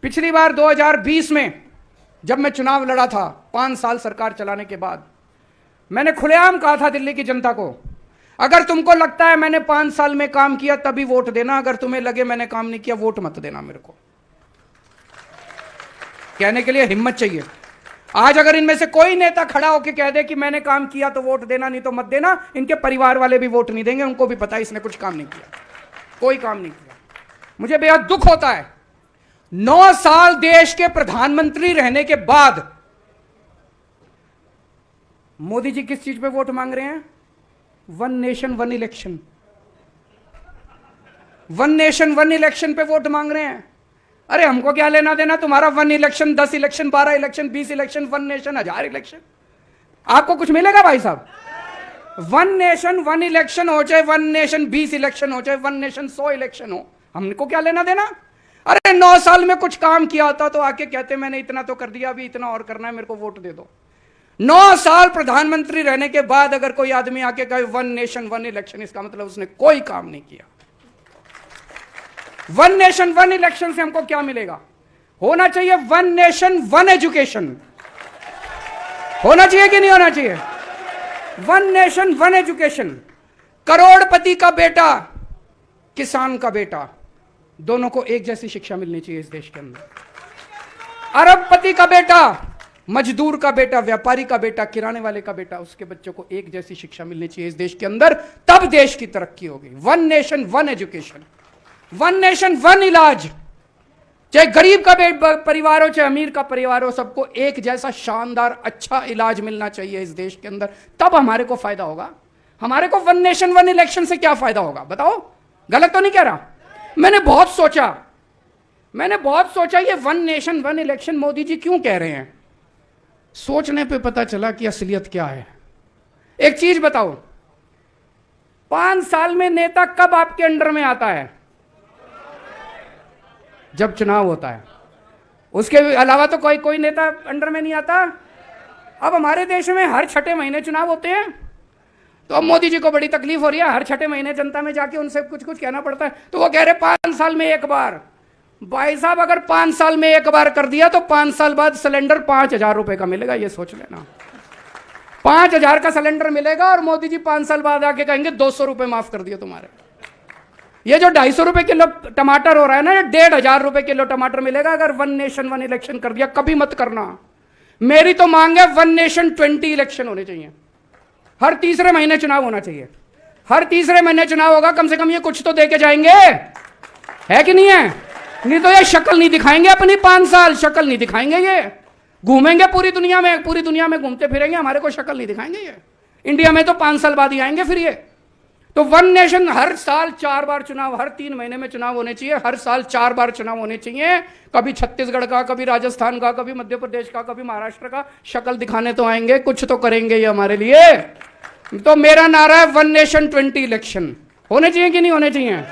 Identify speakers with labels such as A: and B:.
A: पिछली बार 2020 में जब मैं चुनाव लड़ा था 5 साल सरकार चलाने के बाद, मैंने खुलेआम कहा था दिल्ली की जनता को, अगर तुमको लगता है मैंने 5 साल में काम किया तभी वोट देना, अगर तुम्हें लगे मैंने काम नहीं किया वोट मत देना। मेरे को कहने के लिए हिम्मत चाहिए। आज अगर इनमें से कोई नेता खड़ा होकर कह दे कि मैंने काम किया तो वोट देना, नहीं तो मत देना, इनके परिवार वाले भी वोट नहीं देंगे। उनको भी पता है इसने कुछ काम नहीं किया, कोई काम नहीं किया। मुझे बेहद दुख होता है 9 साल देश के प्रधानमंत्री रहने के बाद मोदी जी किस चीज पे वोट मांग रहे हैं? 1 नेशन 1 इलेक्शन, 1 नेशन 1 इलेक्शन पे वोट मांग रहे हैं। अरे हमको क्या लेना देना तुम्हारा 1 election, 10 election, 12 election, 20 election, 1 nation 1000 election. आपको कुछ मिलेगा भाई साहब? 1 नेशन 1 इलेक्शन हो, चाहे 1 नेशन 20 इलेक्शन हो, चाहे 1 नेशन 100 इलेक्शन हो, हमको क्या लेना देना? अरे 9 साल में कुछ काम किया होता तो आके कहते मैंने इतना तो कर दिया, अभी इतना और करना है, मेरे को वोट दे दो। 9 साल प्रधानमंत्री रहने के बाद अगर कोई आदमी आके कहे 1 नेशन 1 इलेक्शन, इसका मतलब उसने कोई काम नहीं किया। 1 नेशन 1 इलेक्शन से हमको क्या मिलेगा? होना चाहिए 1 नेशन 1 एजुकेशन। होना चाहिए कि नहीं होना चाहिए? 1 नेशन 1 एजुकेशन। करोड़पति का बेटा, किसान का बेटा, दोनों को एक जैसी शिक्षा मिलनी चाहिए इस देश के अंदर। अरबपति का बेटा, मजदूर का बेटा, व्यापारी का बेटा, किराने वाले का बेटा, उसके बच्चों को एक जैसी शिक्षा मिलनी चाहिए इस देश के अंदर, तब देश की तरक्की होगी। 1 नेशन 1 एजुकेशन, 1 नेशन 1 इलाज। चाहे गरीब का परिवार हो, चाहे अमीर का परिवार हो, सबको एक जैसा शानदार अच्छा इलाज मिलना चाहिए इस देश के अंदर, तब हमारे को फायदा होगा। हमारे को 1 नेशन 1 इलेक्शन से क्या फायदा होगा बताओ? गलत तो नहीं कह रहा? मैंने बहुत सोचा ये 1 नेशन 1 इलेक्शन मोदी जी क्यों कह रहे हैं। सोचने पे पता चला कि असलियत क्या है। एक चीज बताओ, 5 साल में नेता कब आपके अंडर में आता है? जब चुनाव होता है। उसके अलावा तो कोई नेता अंडर में नहीं आता। अब हमारे देश में हर 6ठे महीने चुनाव होते हैं, तो अब मोदी जी को बड़ी तकलीफ हो रही है। हर 6ठे महीने जनता में जाके उनसे कुछ कहना पड़ता है, तो वो कह रहे 5 साल में एक बार। भाई साहब अगर 5 साल में एक बार कर दिया तो 5 साल बाद सिलेंडर 5000 रुपए का मिलेगा, ये सोच लेना। 5000 का सिलेंडर मिलेगा और मोदी जी 5 साल बाद आके कहेंगे 200 रुपए माफ कर दिए तुम्हारे। ये जो 250 रुपए किलो टमाटर हो रहा है ना, ये 1500 रुपए किलो टमाटर मिलेगा अगर 1 नेशन 1 इलेक्शन कर दिया। कभी मत करना। मेरी तो मांग है 1 नेशन 20 इलेक्शन होने चाहिए। हर तीसरे महीने चुनाव होना चाहिए। हर तीसरे महीने चुनाव होगा, कम से कम ये कुछ तो दे के जाएंगे, है कि नहीं है? नहीं तो ये शक्ल नहीं दिखाएंगे अपनी। 5 साल शक्ल नहीं दिखाएंगे। ये घूमेंगे पूरी दुनिया में घूमते फिरेंगे, हमारे को शक्ल नहीं दिखाएंगे। ये इंडिया में तो 5 साल बाद ही आएंगे फिर ये। तो 1 नेशन, हर साल 4 बार चुनाव, हर 3 महीने में चुनाव होने चाहिए। हर साल 4 बार चुनाव होने चाहिए। कभी छत्तीसगढ़ का, कभी राजस्थान का, कभी मध्य प्रदेश का, कभी महाराष्ट्र का। शक्ल दिखाने तो आएंगे, कुछ तो करेंगे ये हमारे लिए। तो मेरा नारा है 1 नेशन 20 इलेक्शन। होने चाहिए कि नहीं होने चाहिए?